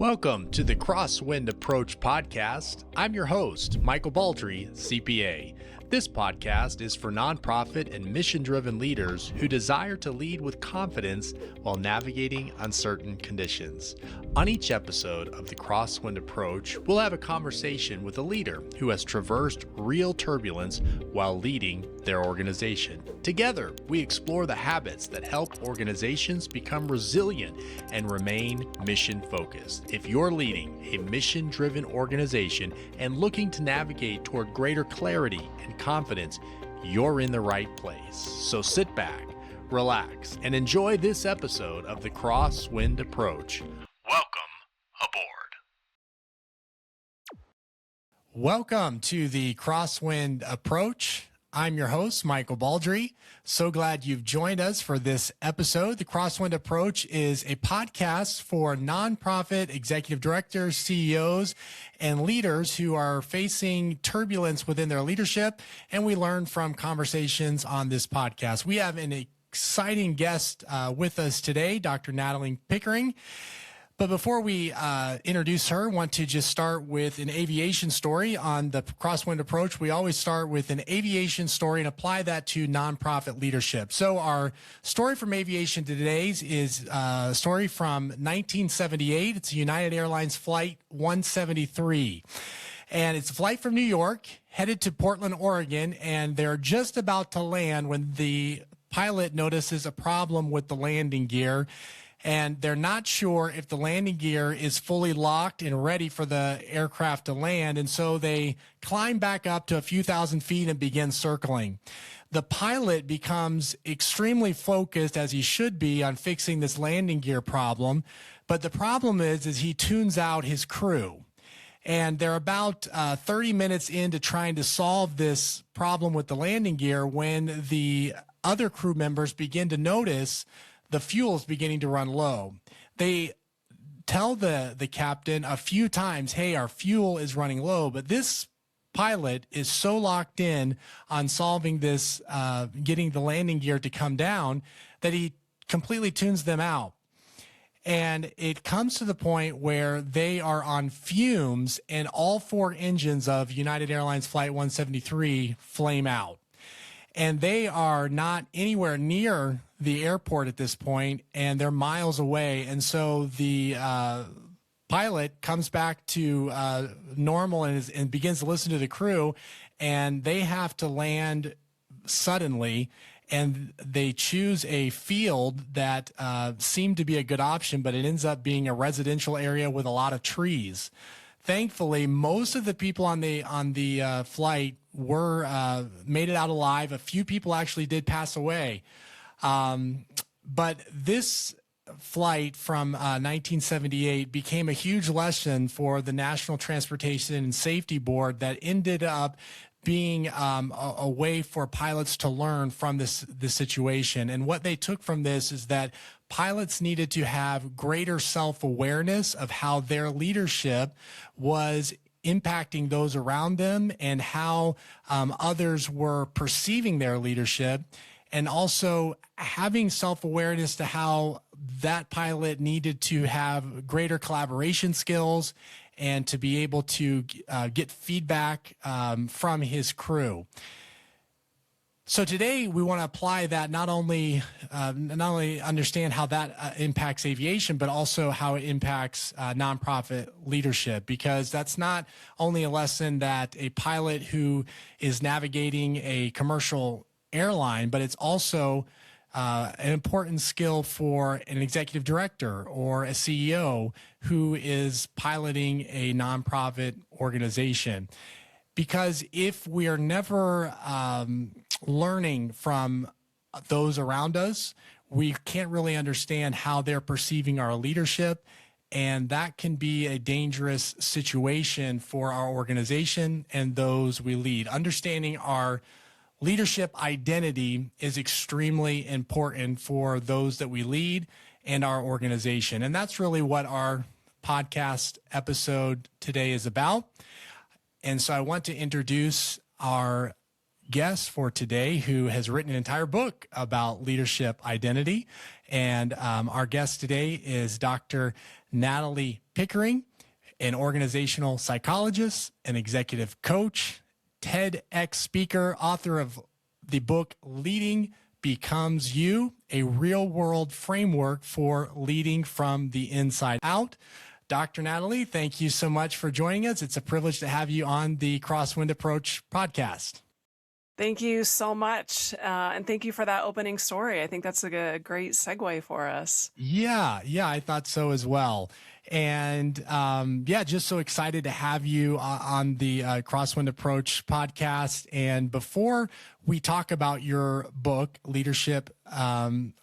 Welcome to the Crosswind Approach podcast. I'm your host, Michael Baldree, CPA. This podcast is for nonprofit and mission-driven leaders who desire to lead with confidence while navigating uncertain conditions. On each episode of the Crosswind Approach, we'll have a conversation with a leader who has traversed real turbulence while leading their organization. Together, we explore the habits that help organizations become resilient and remain mission-focused. If you're leading a mission-driven organization and looking to navigate toward greater clarity and confidence, you're in the right place. So sit back, relax, and enjoy this episode of the Crosswind Approach. Welcome aboard. Welcome to the Crosswind Approach. I'm your host, Michael Baldree. So glad you've joined us for this episode. The Crosswind Approach is a podcast for nonprofit executive directors, CEOs, and leaders who are facing turbulence within their leadership, and we learn from conversations on this podcast. We have an exciting guest with us today, Dr. Natalie Pickering. But before we introduce her, I want to just start with an aviation story. On the Crosswind Approach, we always start with an aviation story and apply that to nonprofit leadership. So our story from aviation today is a story from 1978. It's a United Airlines Flight 173. And it's a flight from New York, headed to Portland, Oregon, and they're just about to land when the pilot notices a problem with the landing gear. And they're not sure if the landing gear is fully locked and ready for the aircraft to land. And so they climb back up to a few thousand feet and begin circling. The pilot becomes extremely focused, as he should be, on fixing this landing gear problem. But the problem is he tunes out his crew. And they're about 30 minutes into trying to solve this problem with the landing gear when the other crew members begin to notice the fuel is beginning to run low. They tell the captain a few times, hey, our fuel is running low, but this pilot is so locked in on solving this, getting the landing gear to come down, that he completely tunes them out. And it comes to the point where they are on fumes and all four engines of United Airlines Flight 173 flame out. And they are not anywhere near the airport at this point, and they're miles away. And so the pilot comes back to normal and begins to listen to the crew, and they have to land suddenly. And they choose a field that seemed to be a good option, but it ends up being a residential area with a lot of trees. Thankfully, most of the people on the flight were made it out alive. A few people actually did pass away. But this flight from 1978 became a huge lesson for the National Transportation and Safety Board that ended up being a way for pilots to learn from this situation. And what they took from this is that pilots needed to have greater self-awareness of how their leadership was impacting those around them and how others were perceiving their leadership, and also having self-awareness to how that pilot needed to have greater collaboration skills and to be able to get feedback from his crew. So today we want to apply that, not only understand how that impacts aviation, but also how it impacts nonprofit leadership, because that's not only a lesson that a pilot who is navigating a commercial airline, but it's also an important skill for an executive director or a CEO who is piloting a nonprofit organization. Because if we are never learning from those around us, we can't really understand how they're perceiving our leadership, and that can be a dangerous situation for our organization and those we lead. Understanding our leadership identity is extremely important for those that we lead and our organization. And that's really what our podcast episode today is about. And so I want to introduce our guest for today, who has written an entire book about leadership identity. And our guest today is Dr. Natalie Pickering, an organizational psychologist, an executive coach, TEDx speaker, author of the book Leading Becomes You, a real-world framework for leading from the inside out. Dr. Natalie, thank you so much for joining us. It's a privilege to have you on the Crosswind Approach podcast. Thank you so much. And thank you for that opening story. I think that's a great segue for us. Yeah, I thought so as well. And just so excited to have you on the Crosswind Approach podcast. And before we talk about your book, Leadership on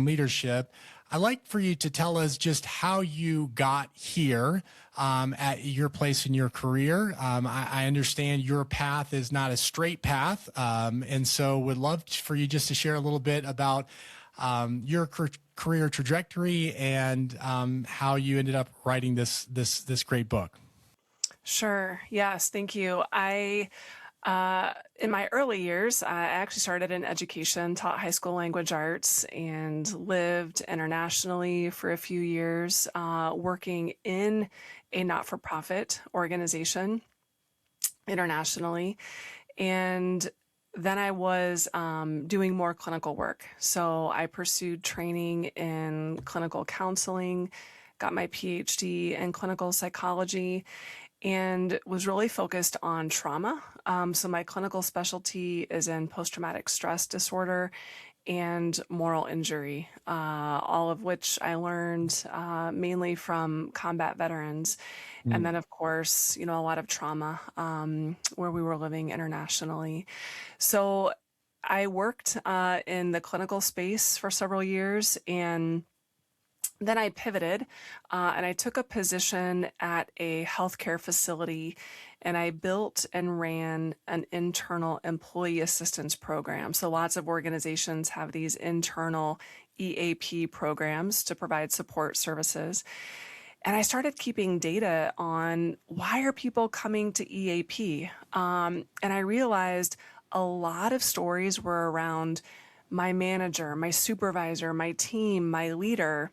Leadership, I'd like for you to tell us just how you got here at your place in your career. I understand your path is not a straight path. And so would love for you just to share a little bit about your career trajectory and how you ended up writing this great book. Sure. Yes. Thank you. In my early years, I actually started in education, taught high school language arts, and lived internationally for a few years, working in a not-for-profit organization internationally. And then I was doing more clinical work. So I pursued training in clinical counseling, got my PhD in clinical psychology, and was really focused on trauma. So my clinical specialty is in post-traumatic stress disorder and moral injury, all of which I learned mainly from combat veterans. And then, of course, a lot of trauma where we were living internationally. So I worked in the clinical space for several years, and then I pivoted and I took a position at a healthcare facility, and I built and ran an internal employee assistance program. So lots of organizations have these internal EAP programs to provide support services. And I started keeping data on why are people coming to EAP? And I realized a lot of stories were around my manager, my supervisor, my team, my leader.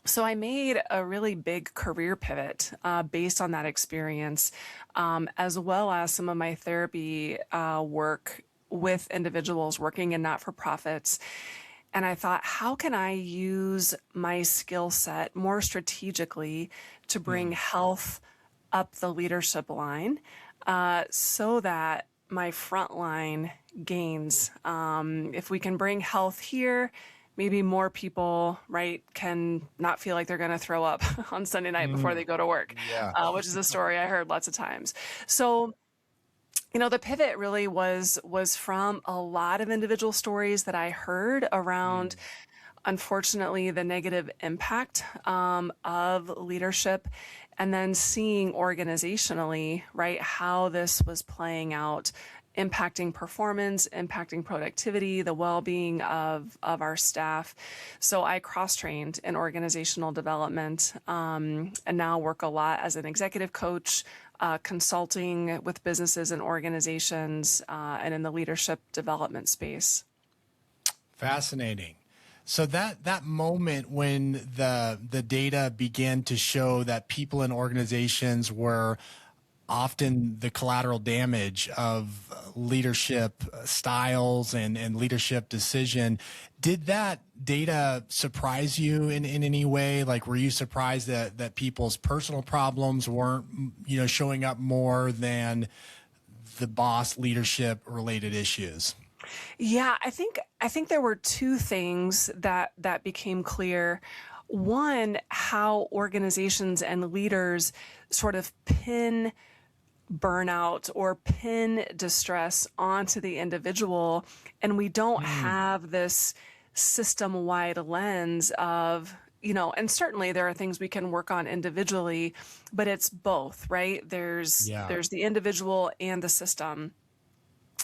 So I made a really big career pivot based on that experience, as well as some of my therapy work with individuals working in not-for-profits. And I thought, how can I use my skill set more strategically to bring health up the leadership line so that my frontline gains? If we can bring health here, maybe more people, right, can not feel like they're going to throw up on Sunday night before they go to work, which is a story I heard lots of times. So, the pivot really was from a lot of individual stories that I heard around, unfortunately, the negative impact of leadership, and then seeing organizationally, right, how this was playing out, impacting performance, impacting productivity, the well-being of our staff. So I cross-trained in organizational development and now work a lot as an executive coach, consulting with businesses and organizations, and in the leadership development space. Fascinating. So that moment when the data began to show that people in organizations were often the collateral damage of leadership styles and leadership decision, did that data surprise you in any way? Like, were you surprised that people's personal problems weren't, showing up more than the boss leadership related issues? Yeah, I think there were two things that became clear. One, how organizations and leaders sort of pin burnout or pin distress onto the individual, and we don't have this system-wide lens of, and certainly there are things we can work on individually, but it's both, right? There's the individual and the system.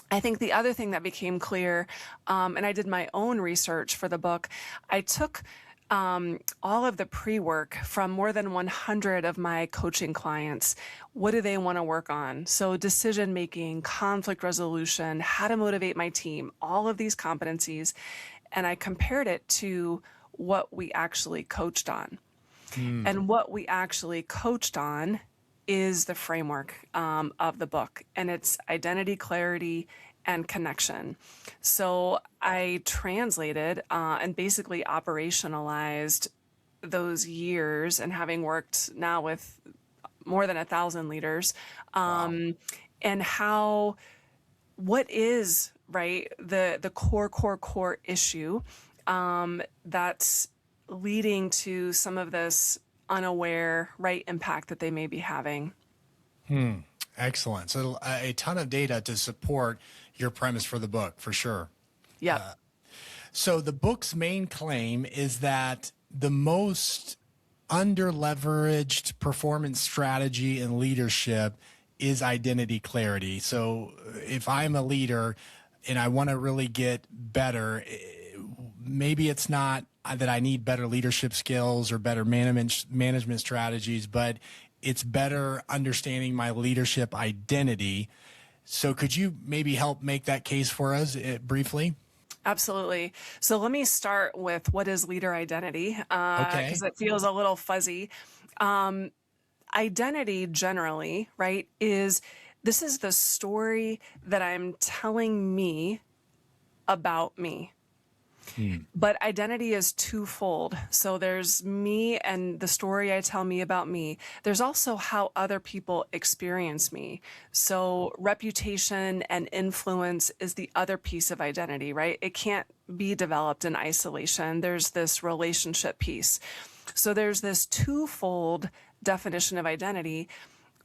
I think the other thing that became clear, and I did my own research for the book, I took all of the pre-work from more than 100 of my coaching clients. What do they want to work on? So decision-making, conflict resolution, how to motivate my team, all of these competencies. And I compared it to what we actually coached on. And what we actually coached on is the framework of the book, and it's identity, clarity, and connection. So I translated and basically operationalized those years, and having worked now with more than 1,000 leaders, and what is right the core issue that's leading to some of this unaware impact that they may be having. Excellent. So a ton of data to support your premise for the book, for sure. Yeah. So the book's main claim is that the most under-leveraged performance strategy in leadership is identity clarity. So if I'm a leader and I want to really get better, maybe it's not that I need better leadership skills or better management strategies, but it's better understanding my leadership identity. So could you maybe help make that case for us briefly? Absolutely. So let me start with what is leader identity, because it feels a little fuzzy. Identity generally, right, this is the story that I'm telling me about me. But identity is twofold. So there's me and the story I tell me about me. There's also how other people experience me. So reputation and influence is the other piece of identity, right? It can't be developed in isolation. There's this relationship piece. So there's this twofold definition of identity.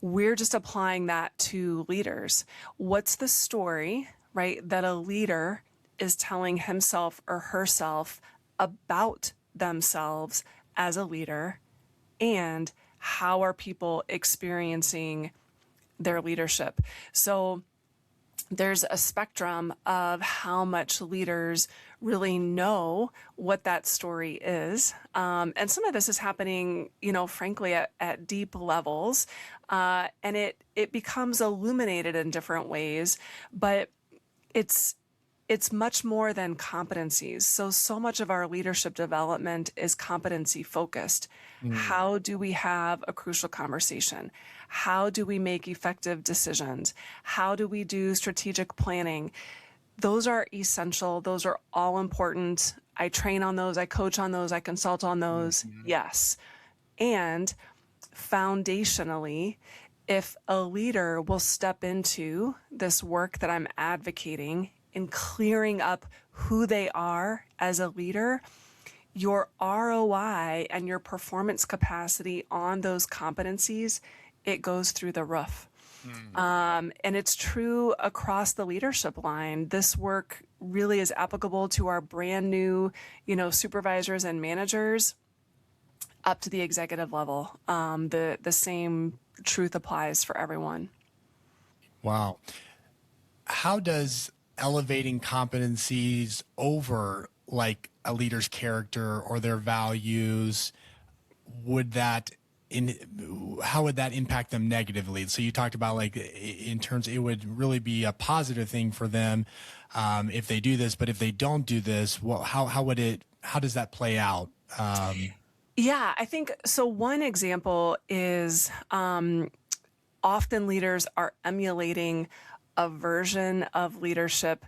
We're just applying that to leaders. What's the story, right, that a leader is telling himself or herself about themselves as a leader, and how are people experiencing their leadership? So there's a spectrum of how much leaders really know what that story is. And some of this is happening, frankly, at deep levels. And it becomes illuminated in different ways, but it's much more than competencies. So much of our leadership development is competency focused. How do we have a crucial conversation? How do we make effective decisions? How do we do strategic planning? Those are essential. Those are all important. I train on those. I coach on those. I consult on those. Yes. And foundationally, if a leader will step into this work that I'm advocating in clearing up who they are as a leader, your ROI and your performance capacity on those competencies, it goes through the roof. And it's true across the leadership line. This work really is applicable to our brand new, supervisors and managers up to the executive level. The same truth applies for everyone. Wow. How does elevating competencies over like a leader's character or their values, how would that impact them negatively? So you talked about like in terms, it would really be a positive thing for them if they do this, but if they don't do this, well, how does that play out? Yeah, I think so. One example is often leaders are emulating a version of leadership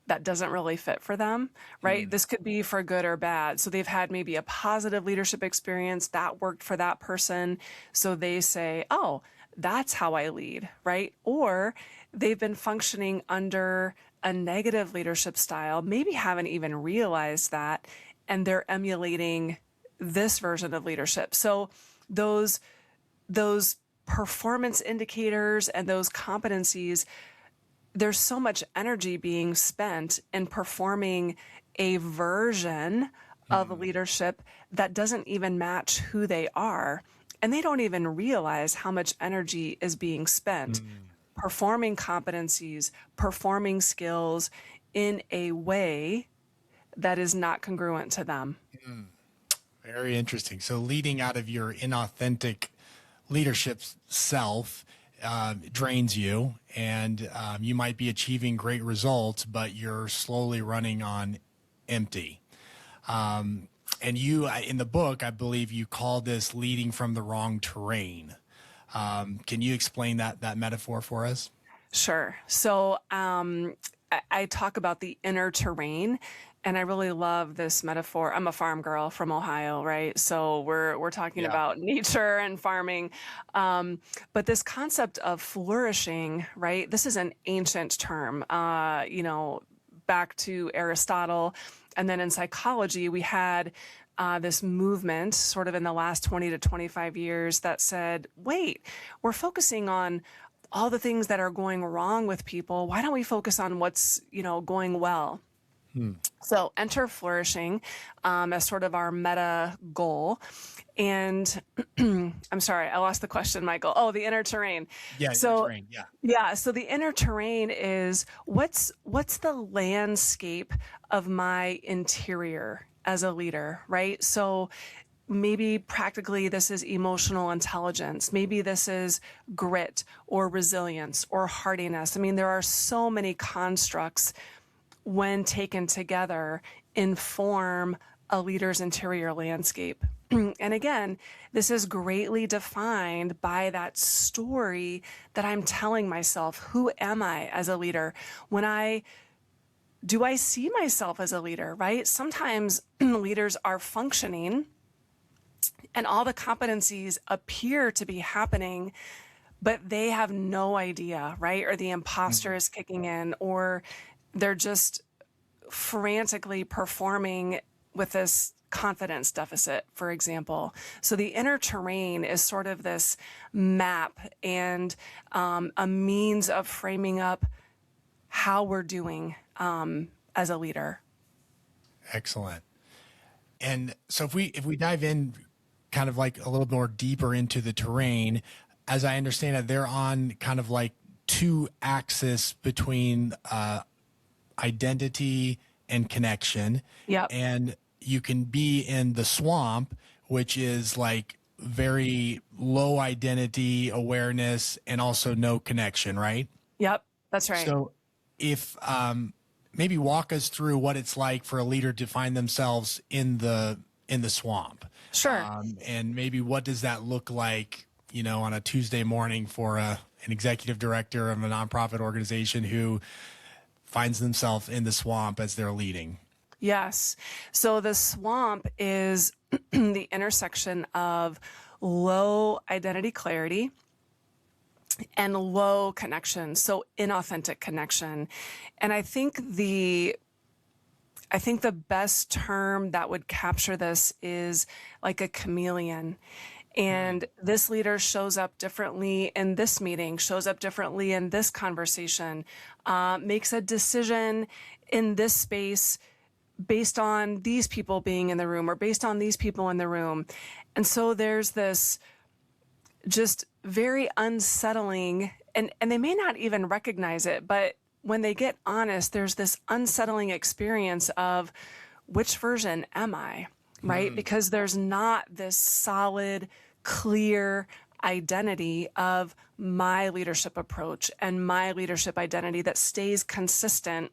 that doesn't really fit for them, right? This could be for good or bad. So they've had maybe a positive leadership experience that worked for that person. So they say, oh, that's how I lead, right? Or they've been functioning under a negative leadership style, maybe haven't even realized that, and they're emulating this version of leadership. So those performance indicators and those competencies, there's so much energy being spent in performing a version of leadership that doesn't even match who they are. And they don't even realize how much energy is being spent performing competencies, performing skills in a way that is not congruent to them. Very interesting. So leading out of your inauthentic leadership self drains you, and you might be achieving great results, but you're slowly running on empty. And you, in the book, I believe you call this leading from the wrong terrain. Can you explain that metaphor for us? Sure. So I talk about the inner terrain, and I really love this metaphor. I'm a farm girl from Ohio, right? So we're talking Yeah. about nature and farming, but this concept of flourishing, right? This is an ancient term, back to Aristotle, and then in psychology we had this movement sort of in the last 20 to 25 years that said, wait, we're focusing on all the things that are going wrong with people. Why don't we focus on what's, going well? So enter flourishing as sort of our meta goal. And I'm sorry, I lost the question, Michael. Oh, the inner terrain. Yeah, So terrain. Yeah. yeah, so the inner terrain is what's the landscape of my interior as a leader, right? So maybe practically this is emotional intelligence. Maybe this is grit or resilience or hardiness. I mean, there are so many constructs when taken together inform a leader's interior landscape. And again, this is greatly defined by that story that I'm telling myself. Who am I as a leader? Do I see myself as a leader, right? Sometimes leaders are functioning and all the competencies appear to be happening, but they have no idea, right? Or the imposter is kicking in, or they're just frantically performing with this confidence deficit, for example. So the inner terrain is sort of this map and a means of framing up how we're doing as a leader. Excellent. And so if we dive in kind of like a little more deeper into the terrain, as I understand it, they're on kind of like two axes between identity and connection. Yep. And you can be in the swamp, which is like very low identity awareness and also no connection, right? Yep. That's right. So if maybe walk us through what it's like for a leader to find themselves in the swamp. Sure. And maybe what does that look like, on a Tuesday morning for an executive director of a nonprofit organization who finds themselves in the swamp as they're leading? Yes. So the swamp is the intersection of low identity clarity and low connection, so inauthentic connection. And I think the best term that would capture this is like a chameleon. And this leader shows up differently in this meeting, shows up differently in this conversation, makes a decision in this space based on these people being in the room or based on these people in the room. And so there's this just very unsettling, and they may not even recognize it, but when they get honest, there's this unsettling experience of which version am I, right? Because there's not this solid, clear identity of my leadership approach and my leadership identity that stays consistent,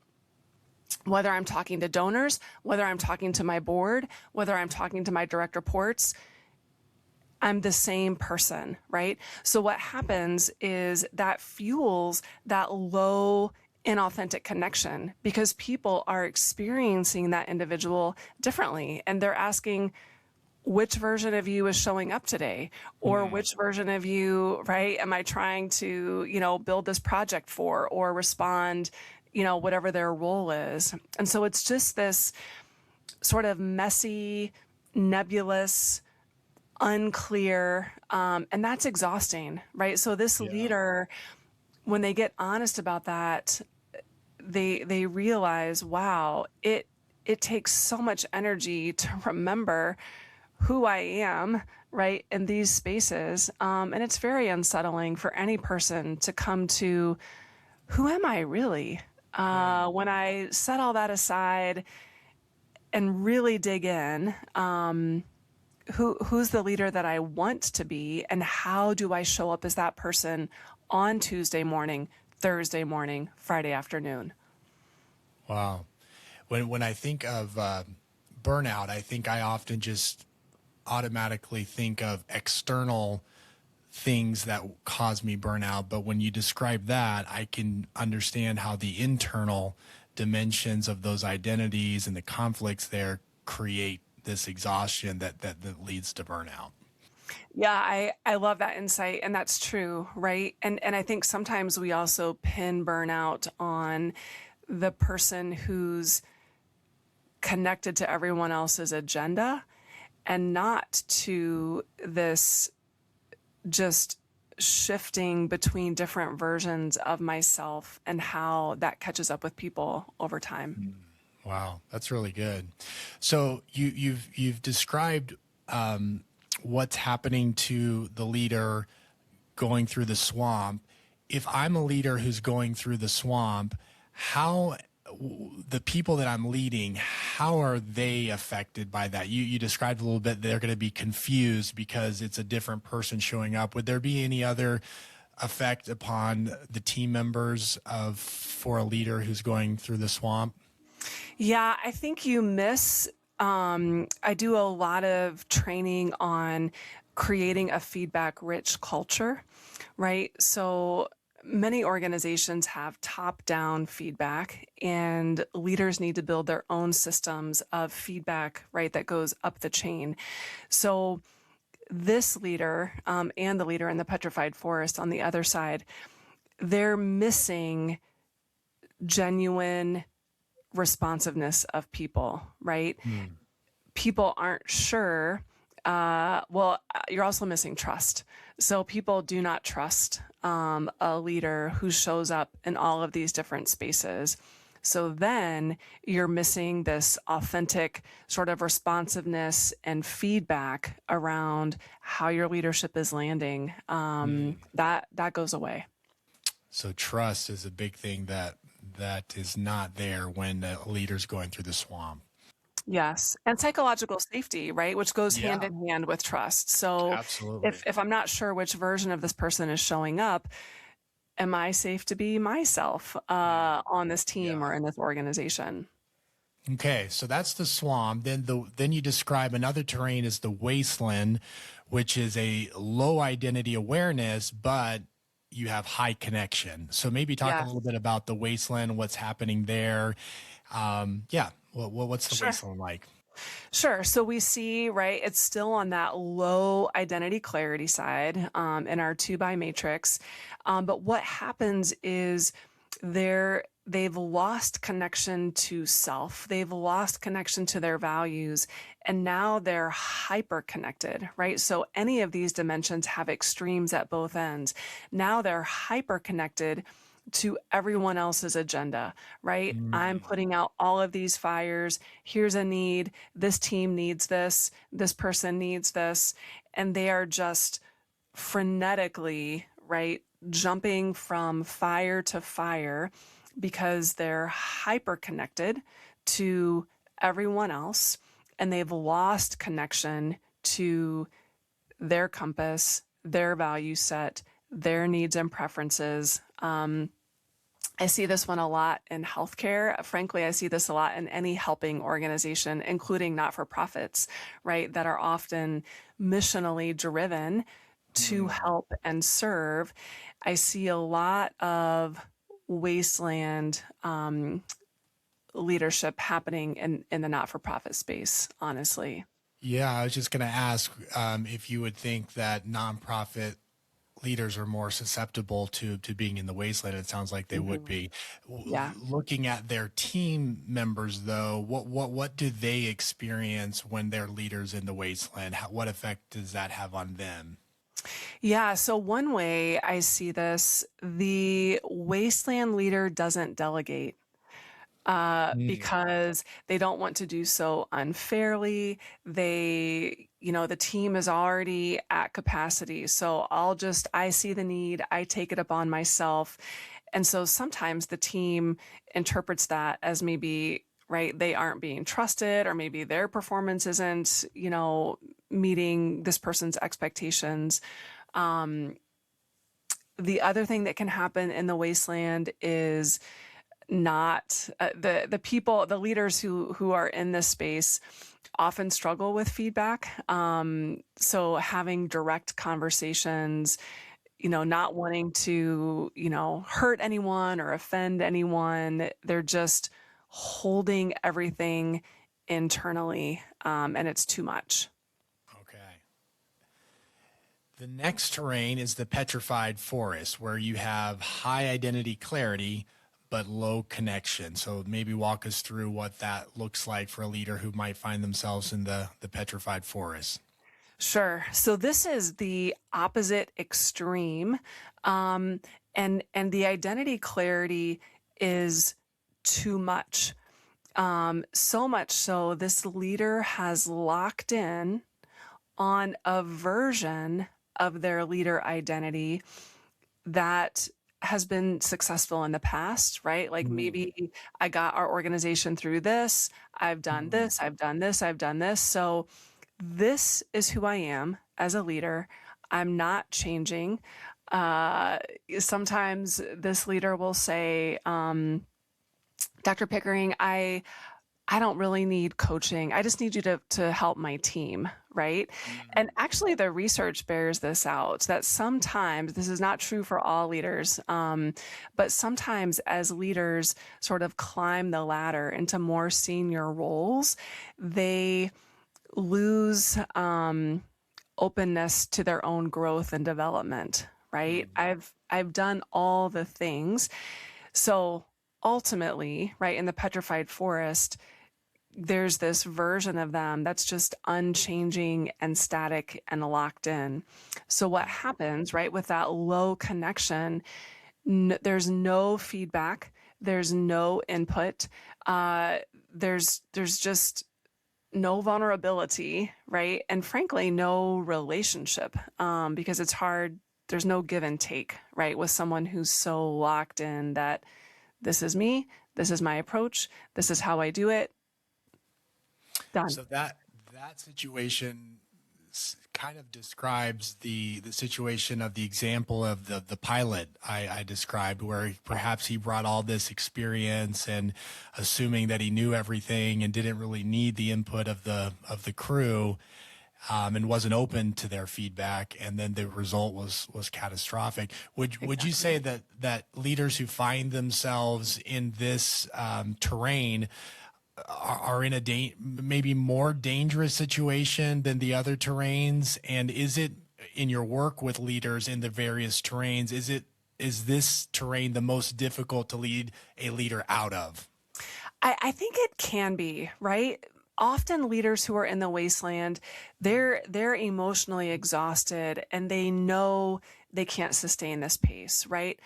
whether I'm talking to donors, whether I'm talking to my board, whether I'm talking to my direct reports. I'm the same person, right? So what happens is that fuels that low inauthentic connection because people are experiencing that individual differently. And they're asking, which version of you is showing up today? Or which version of you, right, am I trying to, build this project for or respond, whatever their role is. And so it's just this sort of messy, nebulous, unclear, and that's exhausting, right? So this leader, when they get honest about that, they realize, wow, it takes so much energy to remember who I am, right, in these spaces. And it's very unsettling for any person to come to, who am I really? When I set all that aside and really dig in, who's the leader that I want to be, and how do I show up as that person on Tuesday morning, Thursday morning, Friday afternoon? Wow. When I think of burnout, I think I often just automatically think of external things that cause me burnout. But when you describe that, I can understand how the internal dimensions of those identities and the conflicts there create this exhaustion that leads to burnout. Yeah, I love that insight, and that's true, right? And I think sometimes we also pin burnout on the person who's connected to everyone else's agenda and not to this just shifting between different versions of myself and how that catches up with people over time. Wow, that's really good. So you've described what's happening to the leader going through the swamp. If I'm a leader who's going through the swamp, how the people that I'm leading, how are they affected by that? You described a little bit, they're going to be confused because it's a different person showing up. Would there be any other effect upon the team members for a leader who's going through the swamp? Yeah, I think you miss. I do a lot of training on creating a feedback rich culture, right? So many organizations have top down feedback, and leaders need to build their own systems of feedback, right? That goes up the chain. So this leader and the leader in the petrified forest on the other side, they're missing genuine responsiveness of people, right? People aren't sure. You're also missing trust. So people do not trust a leader who shows up in all of these different spaces. So then you're missing this authentic sort of responsiveness and feedback around how your leadership is landing. That goes away. So trust is a big thing that is not there when the leader's going through the swamp. Yes. And psychological safety, right? Which goes hand Yeah, in hand with trust. So absolutely. if I'm not sure which version of this person is showing up, am I safe to be myself on this team Yeah. or in this organization? Okay, so that's the swamp. Then you describe another terrain as the wasteland, which is a low identity awareness, but you have high connection. So maybe talk a Yes. little bit about the wasteland, what's happening there. Yeah, what's the Sure. wasteland like? Sure. So we see, right, it's still on that low identity clarity side in our 2 by matrix. But what happens is they've lost connection to self. They've lost connection to their values. And now they're hyper connected, right? So any of these dimensions have extremes at both ends. Now they're hyper connected to everyone else's agenda, right? I'm Mm, putting out all of these fires. Here's a need. This team needs this. This person needs this. And they are just frenetically, right, jumping from fire to fire because they're hyper connected to everyone else and they've lost connection to their compass, their value set, their needs and preferences. I see this one a lot in healthcare. Frankly, I see this a lot in any helping organization, including not for profits, right, that are often missionally driven to mm. help and serve. I see a lot of wasteland leadership happening in the not for profit space, honestly. Yeah, I was just going to ask if you would think that nonprofit leaders are more susceptible to being in the wasteland. It sounds like they would Mhm. be. Yeah. Looking at their team members, though, what do they experience when they're leaders in the wasteland? What effect does that have on them? Yeah. So, one way I see this, the wasteland leader doesn't delegate. Mm, Because they don't want to do so unfairly. The team is already at capacity. So I see the need, I take it upon myself. And so sometimes the team interprets that as maybe, right, they aren't being trusted, or maybe their performance isn't, meeting this person's expectations. Um, the other thing that can happen in the wasteland is not the leaders who are in this space often struggle with feedback. So having direct conversations, not wanting to, hurt anyone or offend anyone. They're just holding everything internally, and it's too much. Okay. The next terrain is the petrified forest, where you have high identity clarity, but low connection. So maybe walk us through what that looks like for a leader who might find themselves in the petrified forest. Sure. So this is the opposite extreme. And the identity clarity is too much. So much so this leader has locked in on a version of their leader identity that has been successful in the past, right? Like maybe I got our organization through this, I've done this, I've done this, I've done this. So this is who I am as a leader. I'm not changing. Sometimes this leader will say, Dr. Pickering, I don't really need coaching. I just need you to help my team, right? And actually the research bears this out, that sometimes, this is not true for all leaders, but sometimes as leaders sort of climb the ladder into more senior roles, they lose openness to their own growth and development, right? I've done all the things. So ultimately, right, in the petrified forest, there's this version of them that's just unchanging and static and locked in. So what happens, right, with that low connection, there's no feedback, there's no input, there's just no vulnerability, right? And frankly, no relationship, because it's hard. There's no give and take, right? With someone who's so locked in that this is me, this is my approach, this is how I do it. Done. So that situation kind of describes the situation of the example of the pilot I described, where perhaps he brought all this experience and assuming that he knew everything and didn't really need the input of the crew, and wasn't open to their feedback, and then the result was catastrophic. Would you say that leaders who find themselves in this terrain are in a maybe more dangerous situation than the other terrains? And is it, in your work with leaders in the various terrains, is this terrain the most difficult to lead a leader out of? I think it can be, right? Often leaders who are in the wasteland, they're emotionally exhausted and they know they can't sustain this pace, right?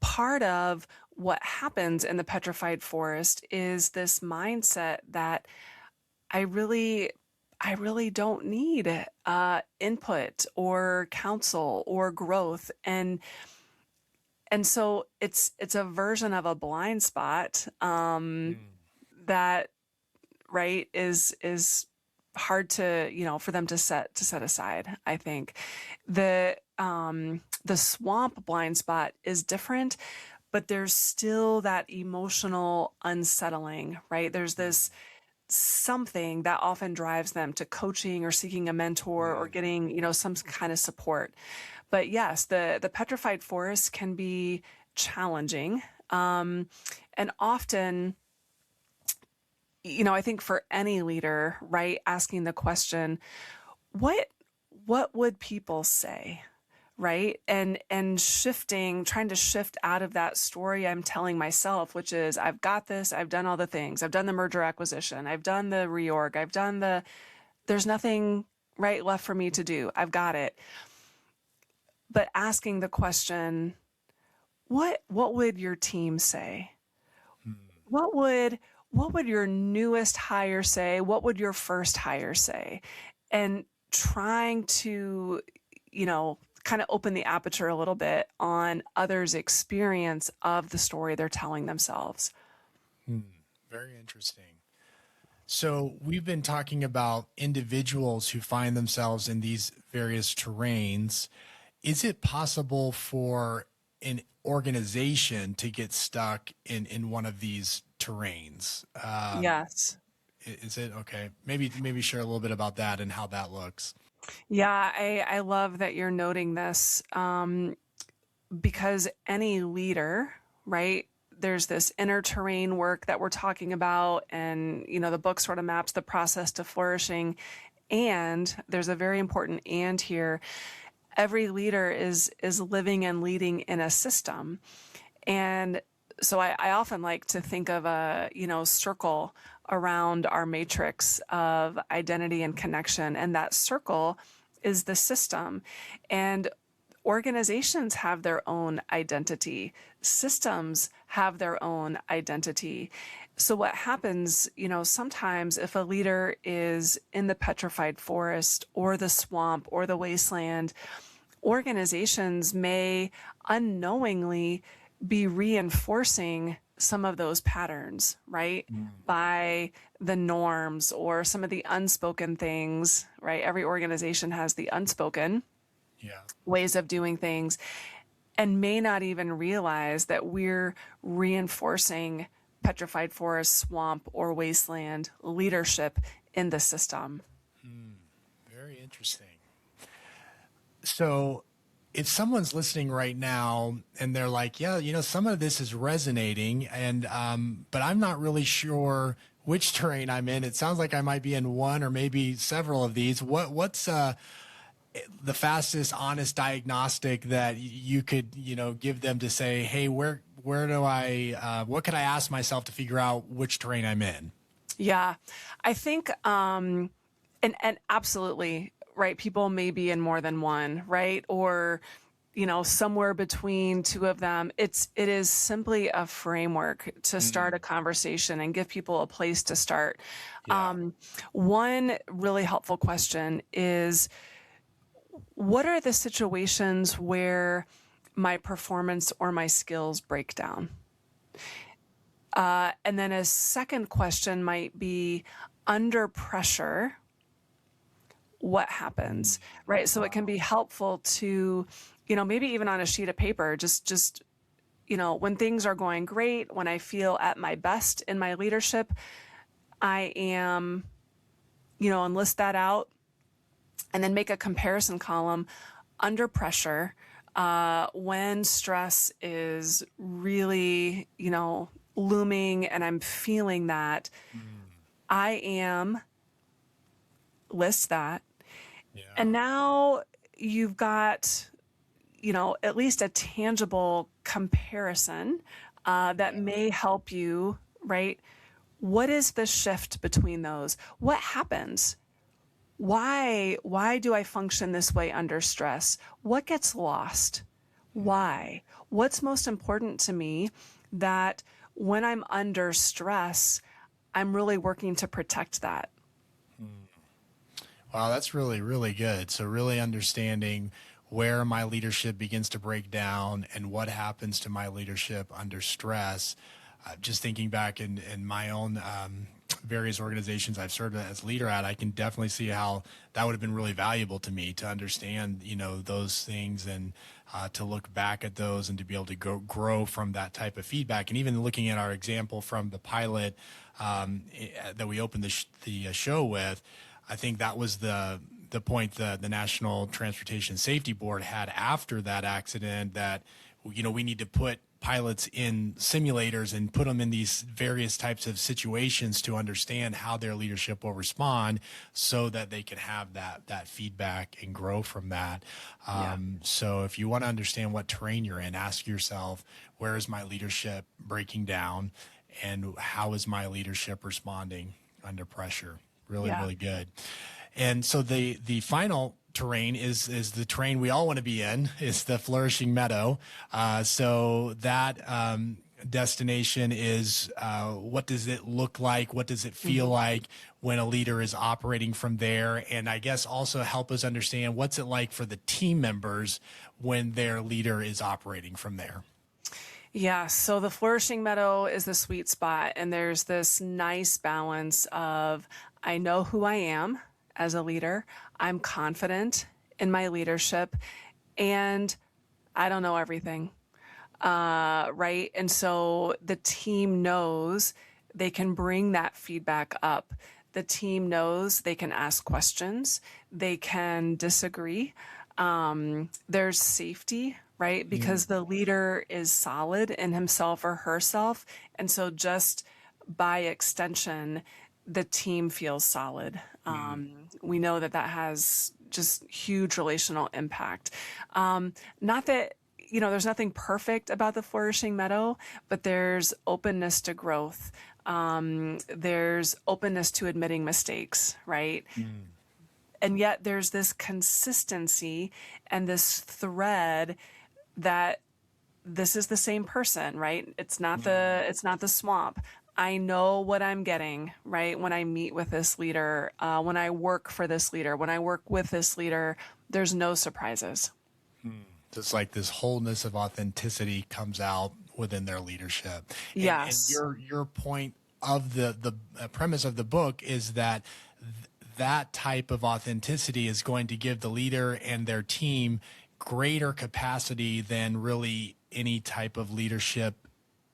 Part of what happens in the petrified forest is this mindset that I really don't need input or counsel or growth, and so it's a version of a blind spot that, right, is hard to, for them to set aside. I think the swamp blind spot is different, but there's still that emotional unsettling, right? There's this something that often drives them to coaching or seeking a mentor or getting, some kind of support. But yes, the petrified forest can be challenging. And often, I think for any leader, right, asking the question, what would people say? Right. And trying to shift out of that story I'm telling myself, which is I've got this, I've done all the things, I've done the merger acquisition, I've done the reorg, there's nothing right left for me to do. I've got it. But asking the question, what would your team say? What would your newest hire say? What would your first hire say? And trying to, kind of open the aperture a little bit on others' experience of the story they're telling themselves. Very interesting. So we've been talking about individuals who find themselves in these various terrains. Is it possible for an organization to get stuck in one of these terrains? Yes. Is it okay? Maybe share a little bit about that and how that looks. Yeah, I love that you're noting this, because any leader, right? There's this inner terrain work that we're talking about, and the book sort of maps the process to flourishing. And there's a very important and here. Every leader is living and leading in a system. And so I often like to think of a circle around our matrix of identity and connection, and that circle is the system. And organizations have their own identity. Systems have their own identity. So what happens, sometimes if a leader is in the petrified forest or the swamp or the wasteland, organizations may unknowingly be reinforcing some of those patterns, right? By the norms or some of the unspoken things, right? Every organization has the unspoken ways of doing things, and may not even realize that we're reinforcing petrified forest, swamp, or wasteland leadership in the system. Very interesting. So if someone's listening right now and they're like, yeah, some of this is resonating, and but I'm not really sure which terrain I'm in. It sounds like I might be in one or maybe several of these. What's the fastest, honest diagnostic that you could, give them to say, hey, where do what could I ask myself to figure out which terrain I'm in? Yeah, I think, and absolutely, right. People may be in more than one, right? Or, somewhere between two of them. It is simply a framework to start a conversation and give people a place to start. One really helpful question is, what are the situations where my performance or my skills break down? And then a second question might be, under pressure, what happens, right? So it can be helpful to, maybe even on a sheet of paper, just when things are going great, when I feel at my best in my leadership, I am, and list that out, and then make a comparison column under pressure, when stress is really, looming and I'm feeling that. I am, list that. And now you've got, at least a tangible comparison that may help you, right? What is the shift between those? What happens? Why do I function this way under stress? What gets lost? Why? What's most important to me that when I'm under stress, I'm really working to protect that? Wow, that's really, really good. So really understanding where my leadership begins to break down and what happens to my leadership under stress. Just thinking back in my own various organizations I've served as leader at, I can definitely see how that would have been really valuable to me to understand, those things, and to look back at those and to be able to grow from that type of feedback. And even looking at our example from the pilot that we opened the show with, I think that was the point that the National Transportation Safety Board had after that accident, that, we need to put pilots in simulators and put them in these various types of situations to understand how their leadership will respond, so that they can have that feedback and grow from that. So if you want to understand what terrain you're in, ask yourself, where is my leadership breaking down, and how is my leadership responding under pressure? Really, really good. And so the final terrain is the terrain we all want to be in, is the flourishing meadow. So that destination is, what does it look like? What does it feel like when a leader is operating from there? And I guess also help us understand, what's it like for the team members when their leader is operating from there? Yeah, so the flourishing meadow is the sweet spot, and there's this nice balance of, I know who I am as a leader, I'm confident in my leadership, and I don't know everything. right? And so the team knows they can bring that feedback up. The team knows they can ask questions, they can disagree. There's safety, right? Because the leader is solid in himself or herself. And so just by extension, the team feels solid. We know that that has just huge relational impact. Not that, there's nothing perfect about the flourishing meadow, but there's openness to growth. There's openness to admitting mistakes, right? And yet there's this consistency and this thread that this is the same person, right? It's not the swamp. I know what I'm getting, right? When I meet with this leader, when I work for this leader, when I work with this leader, there's no surprises. Just like this wholeness of authenticity comes out within their leadership. And Yes. your point of the premise of the book is that that type of authenticity is going to give the leader and their team greater capacity than really any type of leadership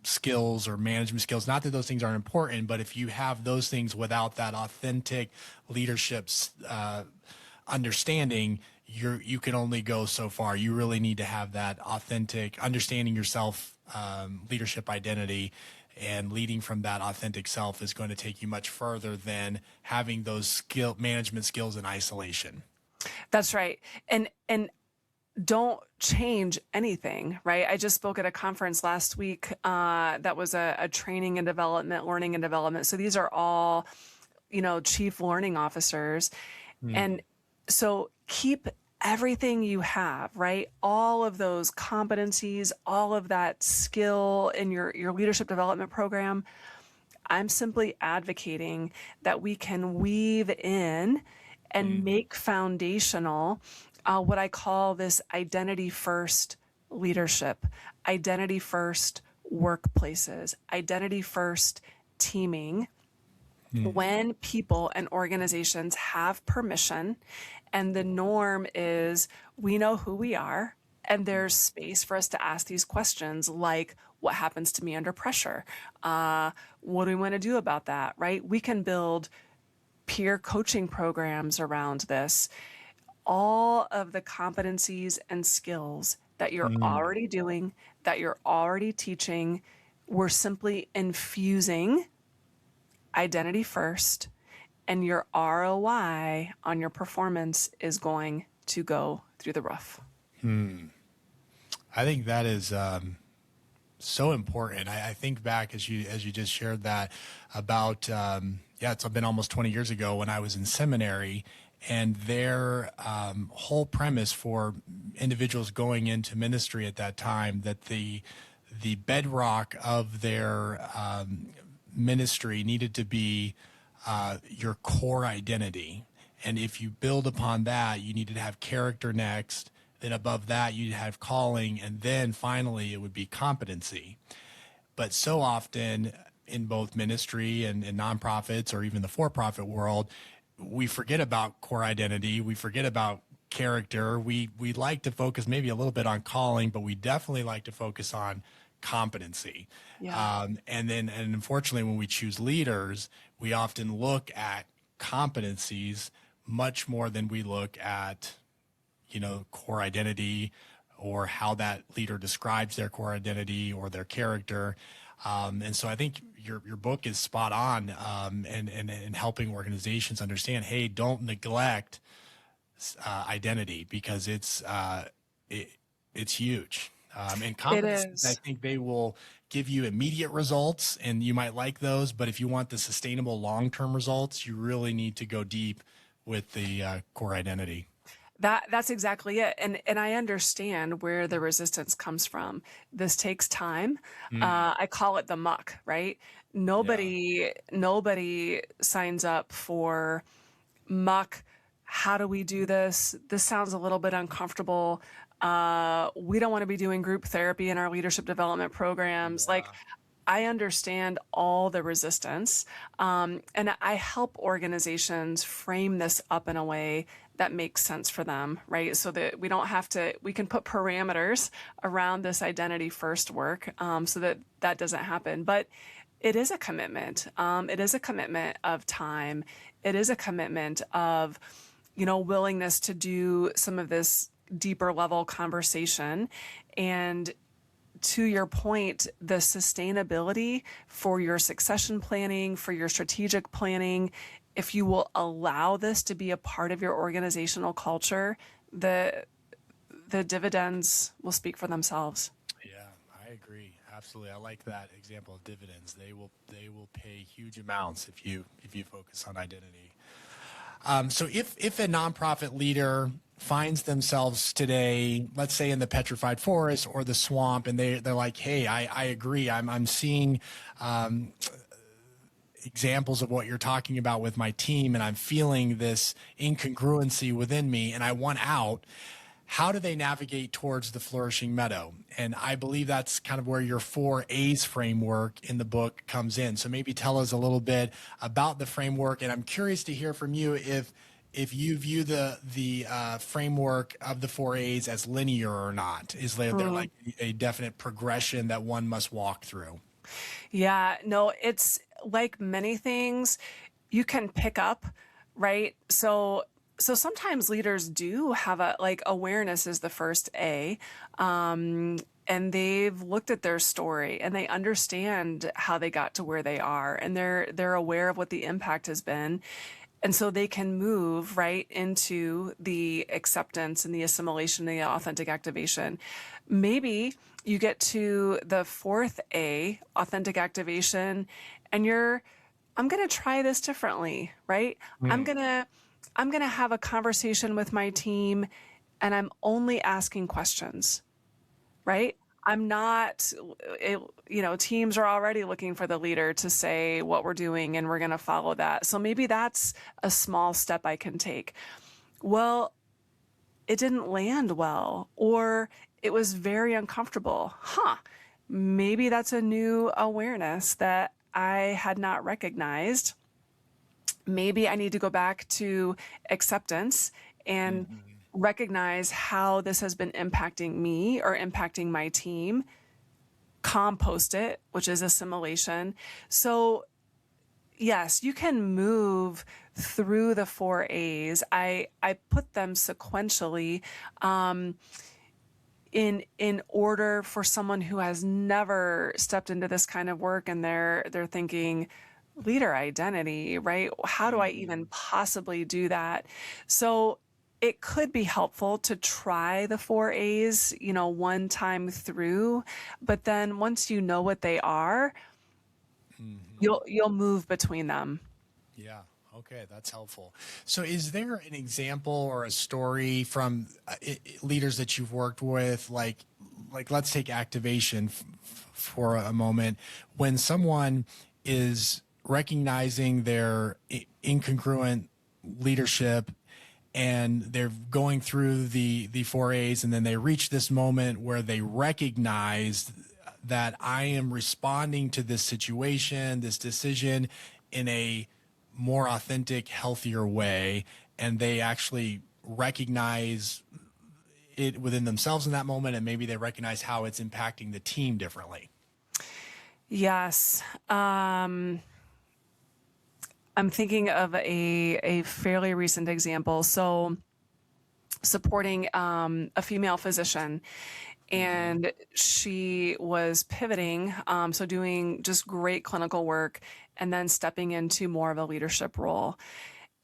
skills or management skills. Not that those things aren't important, but if you have those things without that authentic leadership understanding, you can only go so far. You really need to have that authentic understanding yourself, leadership identity, and leading from that authentic self is going to take you much further than having those management skills in isolation. That's right. And don't change anything, right? I just spoke at a conference last week that was a training and development, learning and development. So these are all, chief learning officers. And so keep everything you have, right? All of those competencies, all of that skill in your leadership development program. I'm simply advocating that we can weave in and make foundational what I call this identity first leadership, identity first workplaces, identity first teaming. When people and organizations have permission and the norm is we know who we are and there's space for us to ask these questions like, what happens to me under pressure? What do we want to do about that, right? We can build peer coaching programs around this. All of the competencies and skills that you're already doing, that you're already teaching, we're simply infusing identity first, and your ROI on your performance is going to go through the roof. I think that is so important. I think back as you just shared that about it's been almost 20 years ago when I was in seminary, and their whole premise for individuals going into ministry at that time, that the bedrock of their ministry needed to be your core identity. And if you build upon that, you needed to have character next. Then above that, you'd have calling. And then finally, it would be competency. But so often in both ministry and nonprofits or even the for-profit world, we forget about core identity. We forget about character. We like to focus maybe a little bit on calling, but we definitely like to focus on competency. Yeah. And unfortunately, when we choose leaders, we often look at competencies much more than we look at, core identity or how that leader describes their core identity or their character. And so I think your book is spot on in helping organizations understand, hey, don't neglect identity because it's huge. And It competencies, I is. think they will give you immediate results and you might like those, but if you want the sustainable long-term results, you really need to go deep with the core identity. That's exactly it. And I understand where the resistance comes from. This takes time. I call it the muck, right? Yeah. Nobody signs up for muck. How do we do this? This sounds a little bit uncomfortable. We don't want to be doing group therapy in our leadership development programs. Like, Yeah. I understand all the resistance, and I help organizations frame this up in a way that makes sense for them, right? So that we don't have to, we can put parameters around this identity first work, so that that doesn't happen. But it is a commitment. It is a commitment of time. It is a commitment of, willingness to do some of this deeper level conversation. And to your point, the sustainability for your succession planning, for your strategic planning, if you will allow this to be a part of your organizational culture, the dividends will speak for themselves. Yeah, I agree. Absolutely. I like that example of dividends. They will pay huge amounts if you focus on identity. So if a nonprofit leader finds themselves today, let's say in the petrified forest or the swamp, and they're like, hey, I agree. I'm seeing examples of what you're talking about with my team, and I'm feeling this incongruency within me, and I want out. How do they navigate towards the flourishing meadow? And I believe that's kind of where your 4A's framework in the book comes in. So maybe tell us a little bit about the framework. And I'm curious to hear from you if you view the framework of the 4A's as linear or not. Is there like a definite progression that one must walk through? Yeah, no, it's like many things you can pick up, right? So sometimes leaders do have awareness is the first A, and they've looked at their story and they understand how they got to where they are, and they're aware of what the impact has been. And so they can move right into the acceptance and the assimilation, the authentic activation. Maybe you get to the fourth A, authentic activation, and I'm going to try this differently, right? I'm going to have a conversation with my team, and I'm only asking questions, right? I'm not, teams are already looking for the leader to say what we're doing, and we're going to follow that. So maybe that's a small step I can take. Well, it didn't land well, or it was very uncomfortable. Maybe that's a new awareness that I had not recognized. Maybe I need to go back to acceptance and recognize how this has been impacting me or impacting my team, compost it, which is assimilation. So yes, you can move through the 4A's. I put them sequentially in order for someone who has never stepped into this kind of work, and they're thinking, leader identity, right? How do I even possibly do that? So it could be helpful to try the 4A's, one time through, but then once you know what they are, you'll move between them. Yeah. Okay, that's helpful. So is there an example or a story from leaders that you've worked with, like let's take activation for a moment, when someone is recognizing their incongruent leadership and they're going through the 4A's, and then they reach this moment where they recognize that I am responding to this situation, this decision in a more authentic, healthier way, and they actually recognize it within themselves in that moment, and maybe they recognize how it's impacting the team differently. Yes. I'm thinking of a fairly recent example. So supporting a female physician, and she was pivoting, so doing just great clinical work and then stepping into more of a leadership role.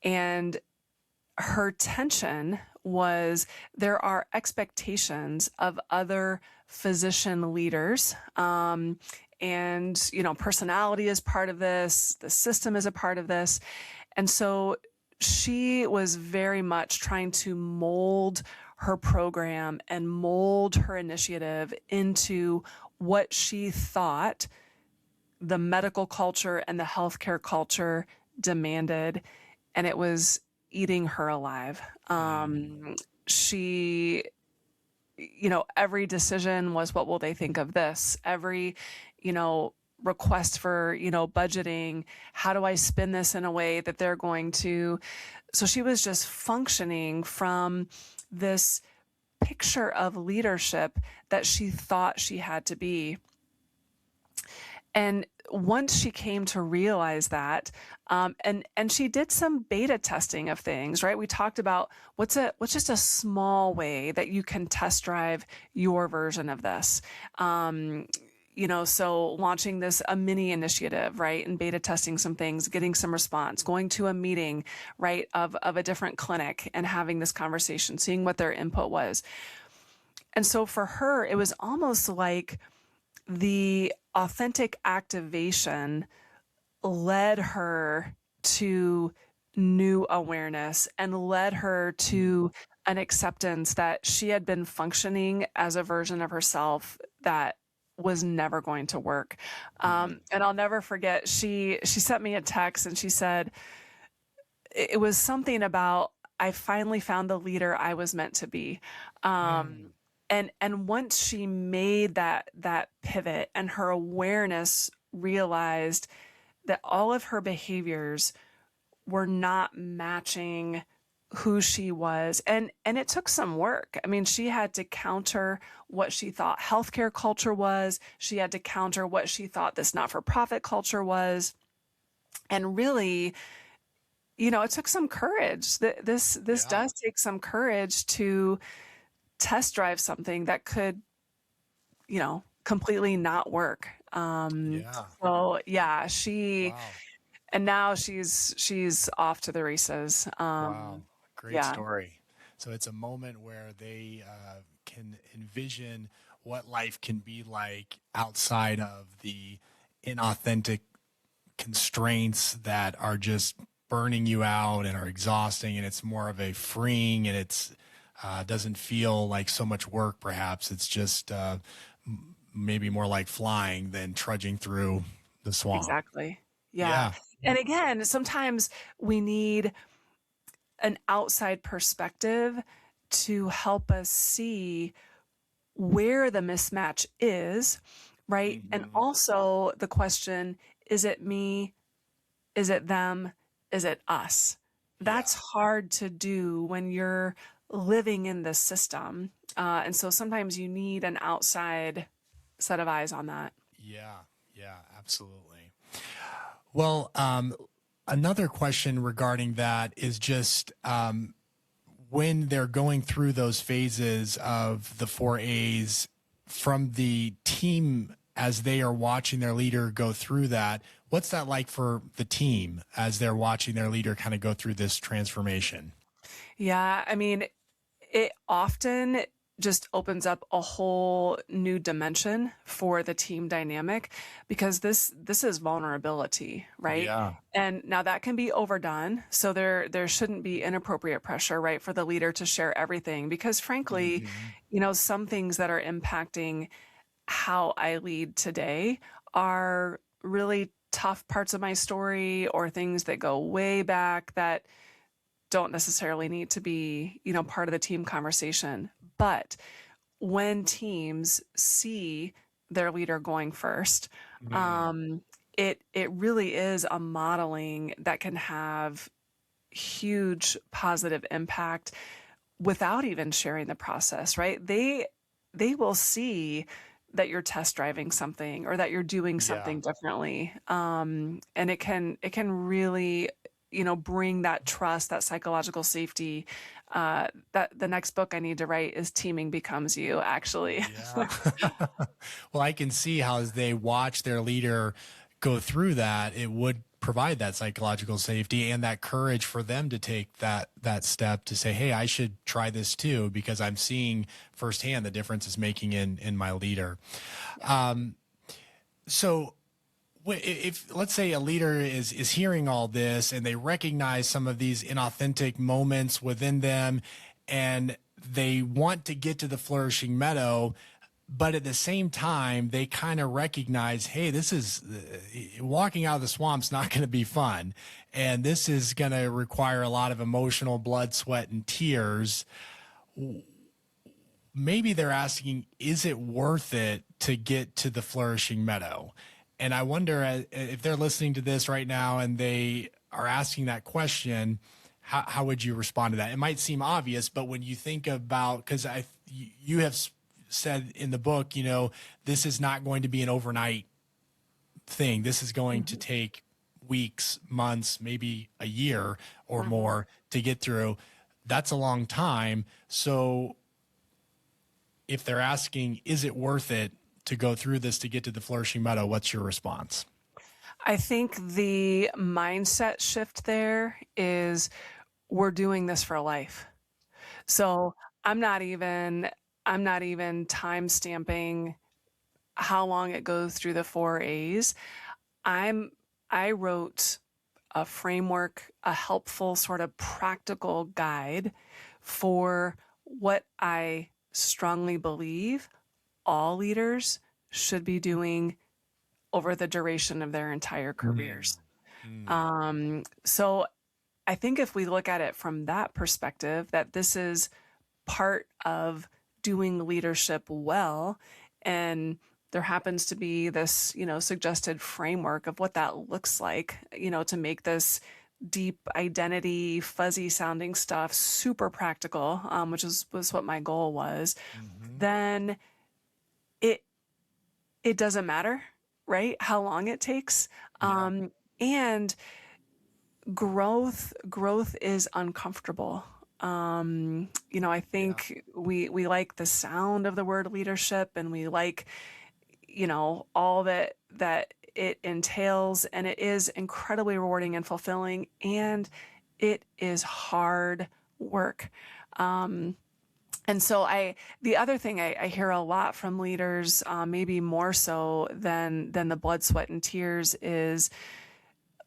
And her tension was there are expectations of other physician leaders, and personality is part of this, the system is a part of this. And so she was very much trying to mold her program and mold her initiative into what she thought the medical culture and the healthcare culture demanded, and it was eating her alive. She, every decision was, what will they think of this? Every, request for, budgeting. How do I spin this in a way that they're going to? So she was just functioning from this picture of leadership that she thought she had to be. And once she came to realize that, and she did some beta testing of things, right? We talked about what's just a small way that you can test drive your version of this. So launching a mini initiative, right? And beta testing some things, getting some response, going to a meeting, right, of a different clinic and having this conversation, seeing what their input was. And so for her, it was almost like the authentic activation led her to new awareness and led her to an acceptance that she had been functioning as a version of herself that was never going to work. And I'll never forget, she sent me a text and she said, it was something about, I finally found the leader I was meant to be. And once she made that pivot and her awareness realized that all of her behaviors were not matching who she was. And it took some work. I mean, she had to counter what she thought healthcare culture was. She had to counter what she thought this not-for-profit culture was. And really, it took some courage. This does take some courage to test drive something that could, completely not work. So yeah, Wow. and now she's off to the races. Wow. Great Yeah, story. So it's a moment where they can envision what life can be like outside of the inauthentic constraints that are just burning you out and are exhausting, and it's more of a freeing, and it's doesn't feel like so much work. Perhaps it's just maybe more like flying than trudging through the swamp. exactly. Yeah. Yeah. And again, sometimes we need an outside perspective to help us see where the mismatch is, right? And also the question, is it me? Is it them? Is it us? That's hard to do when you're living in the system. And so sometimes you need an outside set of eyes on that. Yeah. Yeah. Absolutely. Well, another question regarding that is just when they're going through those phases of the 4As from the team as they are watching their leader go through that, what's that like for the team as they're watching their leader kind of go through this transformation? Yeah, I mean, it often just opens up a whole new dimension for the team dynamic because this is vulnerability, right? Yeah. And now that can be overdone, so there shouldn't be inappropriate pressure, right, for the leader to share everything because frankly, some things that are impacting how I lead today are really tough parts of my story or things that go way back that don't necessarily need to be, part of the team conversation. But when teams see their leader going first, it really is a modeling that can have huge positive impact without even sharing the process, right? They will see that you're test driving something or that you're doing something differently. And it can really, bring that trust, that psychological safety. That the next book I need to write is Teaming Becomes You, actually. Yeah. Well, I can see how as they watch their leader go through that, it would provide that psychological safety and that courage for them to take that step to say, hey, I should try this too, because I'm seeing firsthand the difference it's making in my leader. So if let's say a leader is hearing all this and they recognize some of these inauthentic moments within them and they want to get to the flourishing meadow, but at the same time, they kind of recognize, hey, this is walking out of the swamp's not going to be fun. And this is going to require a lot of emotional blood, sweat, and tears. Maybe they're asking, is it worth it to get to the flourishing meadow? And I wonder if they're listening to this right now and they are asking that question, how would you respond to that? It might seem obvious, but when you think about, because you have said in the book, you know, this is not going to be an overnight thing. This is going to take weeks, months, maybe a year or more to get through. That's a long time. So if they're asking, is it worth it to go through this to get to the flourishing meadow? What's your response? I think the mindset shift there is we're doing this for life. So I'm not even time stamping how long it goes through the 4 A's. I wrote a framework, a helpful sort of practical guide for what I strongly believe all leaders should be doing over the duration of their entire careers. So I think if we look at it from that perspective, that this is part of doing leadership well, and there happens to be this, you know, suggested framework of what that looks like, you know, to make this deep identity, fuzzy sounding stuff super practical, which was what my goal was. Then it doesn't matter, right? How long it takes. And growth is uncomfortable. You know, I think we like the sound of the word leadership, and we like, you know, all that it entails, and it is incredibly rewarding and fulfilling, and it is hard work. And so the other thing I hear a lot from leaders, maybe more so than the blood, sweat, and tears, is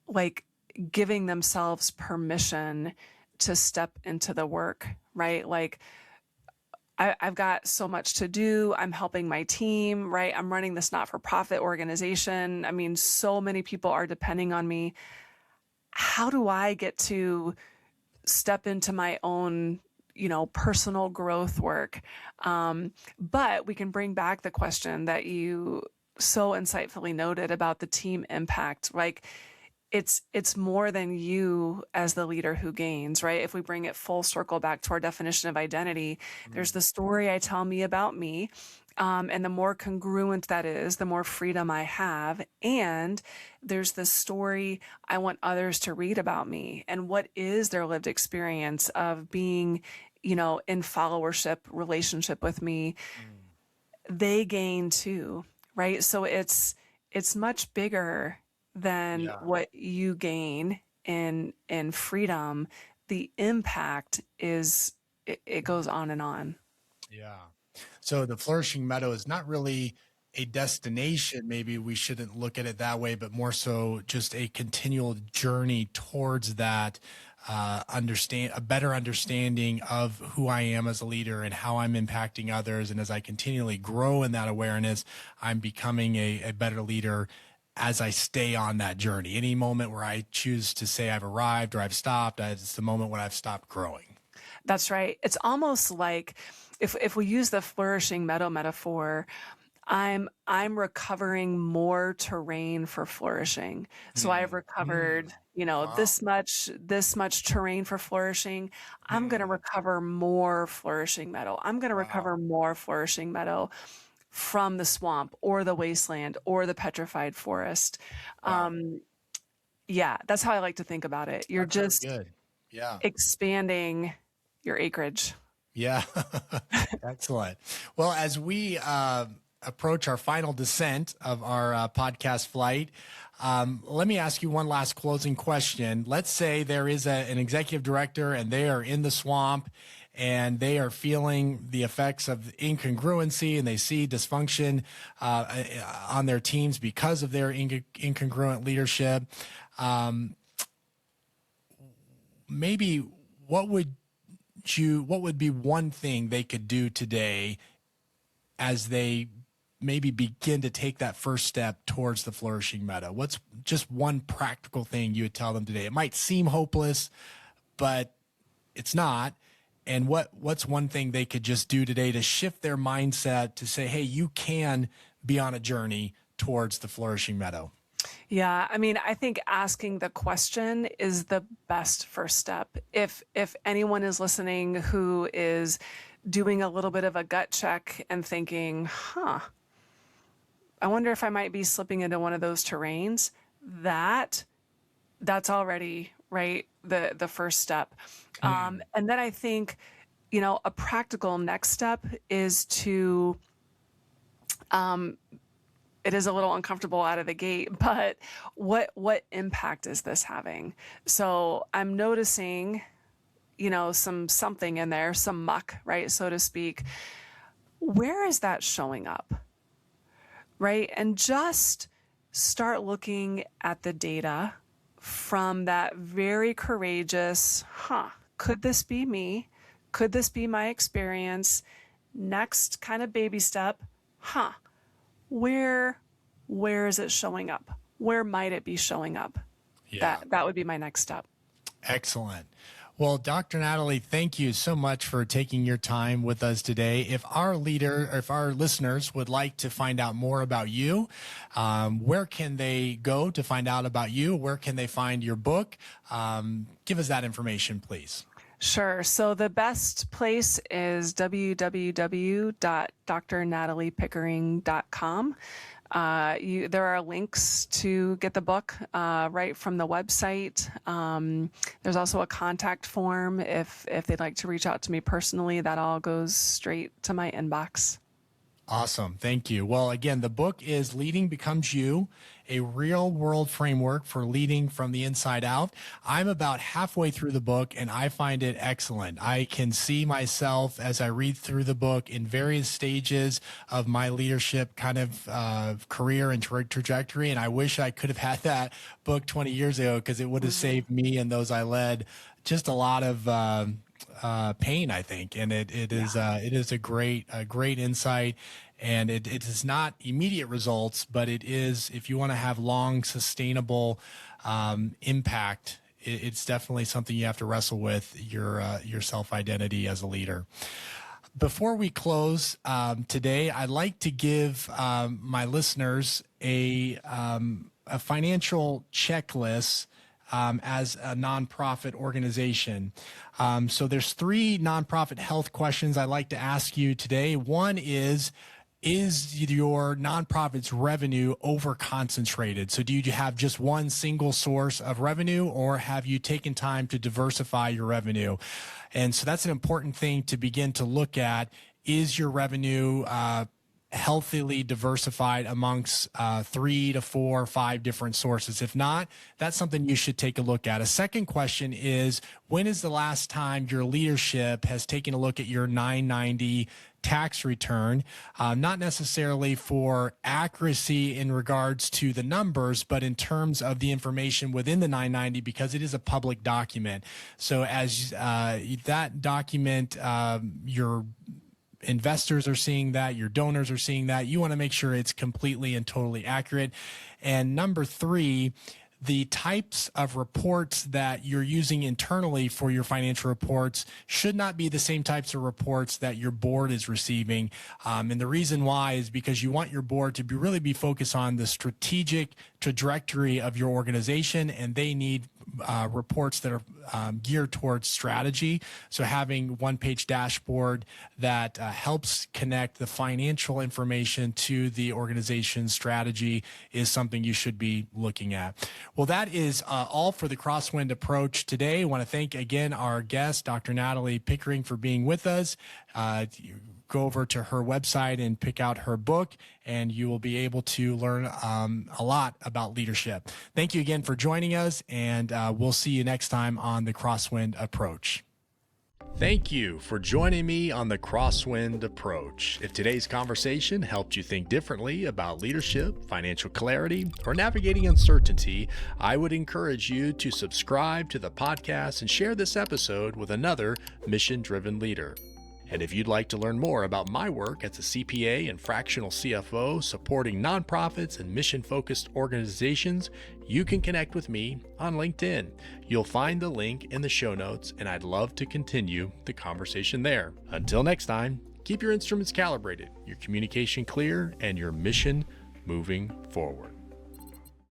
like giving themselves permission to step into the work, right? Like, I've got so much to do. I'm helping my team, right? I'm running this not-for-profit organization. I mean, so many people are depending on me. How do I get to step into my own, you know, personal growth work? But we can bring back the question that you so insightfully noted about the team impact. Like, it's more than you as the leader who gains, right? If we bring it full circle back to our definition of identity, there's the story I tell me about me. And the more congruent that is, the more freedom I have. And there's the story I want others to read about me, and what is their lived experience of being, you know, in followership relationship with me. They gain too, right? So it's much bigger than what you gain in freedom. The impact is, it goes on and on. Yeah. So the flourishing meadow is not really a destination. Maybe we shouldn't look at it that way, but more so just a continual journey towards that, a better understanding of who I am as a leader and how I'm impacting others. And as I continually grow in that awareness, I'm becoming a better leader as I stay on that journey. Any moment where I choose to say I've arrived or I've stopped, it's the moment when I've stopped growing. That's right. It's almost like, if we use the flourishing meadow metaphor, I'm recovering more terrain for flourishing. So I've recovered, you know, this much terrain for flourishing. I'm going to recover more flourishing meadow. I'm going to recover more flourishing meadow from the swamp or the wasteland or the petrified forest. Yeah, that's how I like to think about it. You're That's just good. Yeah. expanding your acreage. Yeah. Excellent. Well, as we approach our final descent of our podcast flight, let me ask you one last closing question. Let's say there is an executive director and they are in the swamp and they are feeling the effects of incongruency, and they see dysfunction on their teams because of their incongruent leadership. Maybe what would be one thing they could do today as they maybe begin to take that first step towards the flourishing meadow? What's just one practical thing you would tell them today? It might seem hopeless, but it's not. And what's one thing they could just do today to shift their mindset to say, hey, you can be on a journey towards the flourishing meadow? Yeah, I mean, I think asking the question is the best first step. If anyone is listening who is doing a little bit of a gut check and thinking, I wonder if I might be slipping into one of those terrains, that's already right, the first step. And then I think, a practical next step is to it is a little uncomfortable out of the gate, but what impact is this having? So I'm noticing, something in there, some muck, right, so to speak. Where is that showing up? Right? And just start looking at the data from that very courageous, could this be me? Could this be my experience? Next kind of baby step, where is it showing up? Where might it be showing up? Yeah. That would be my next step. Excellent. Well, Dr. Natalie, thank you so much for taking your time with us today. If our listeners would like to find out more about you, where can they go to find out about you? Where can they find your book? Give us that information, please. Sure. So the best place is www.drnataliepickering.com. There are links to get the book right from the website. There's also a contact form if they'd like to reach out to me personally. That all goes straight to my inbox. Awesome. Thank you. Well, again, the book is Leading Becomes You, a real world framework for leading from the inside out. I'm about halfway through the book and I find it excellent. I can see myself as I read through the book in various stages of my leadership kind of career and trajectory. And I wish I could have had that book 20 years ago because it would have saved me and those I led just a lot of pain, I think. And it is a great insight. And it is not immediate results, but it is, if you want to have long, sustainable impact, it's definitely something you have to wrestle with your self-identity as a leader. Before we close today, I'd like to give my listeners a financial checklist as a nonprofit organization. So there's 3 nonprofit health questions I'd like to ask you today. One is your nonprofit's revenue over concentrated? So do you have just one single source of revenue, or have you taken time to diversify your revenue? And so that's an important thing to begin to look at. Is your revenue healthily diversified amongst 3 to 4 or 5 different sources? If not, that's something you should take a look at. A second question is, when is the last time your leadership has taken a look at your 990 tax return, not necessarily for accuracy in regards to the numbers, but in terms of the information within the 990, because it is a public document. So as that document, your investors are seeing that, your donors are seeing that, you want to make sure it's completely and totally accurate. And number 3, the types of reports that you're using internally for your financial reports should not be the same types of reports that your board is receiving. And the reason why is because you want your board to really be focused on the strategic trajectory of your organization, and they need reports that are geared towards strategy. So having one-page dashboard that helps connect the financial information to the organization's strategy is something you should be looking at. Well, that is all for the Crosswind Approach today. I want to thank again our guest, Dr. Natalie Pickering, for being with us. Go over to her website and pick out her book, and you will be able to learn a lot about leadership. Thank you again for joining us, and we'll see you next time on the Crosswind Approach. Thank you for joining me on the Crosswind Approach. If today's conversation helped you think differently about leadership, financial clarity, or navigating uncertainty, I would encourage you to subscribe to the podcast and share this episode with another mission-driven leader. And if you'd like to learn more about my work as a CPA and fractional CFO supporting nonprofits and mission-focused organizations, you can connect with me on LinkedIn. You'll find the link in the show notes, and I'd love to continue the conversation there. Until next time, keep your instruments calibrated, your communication clear, and your mission moving forward.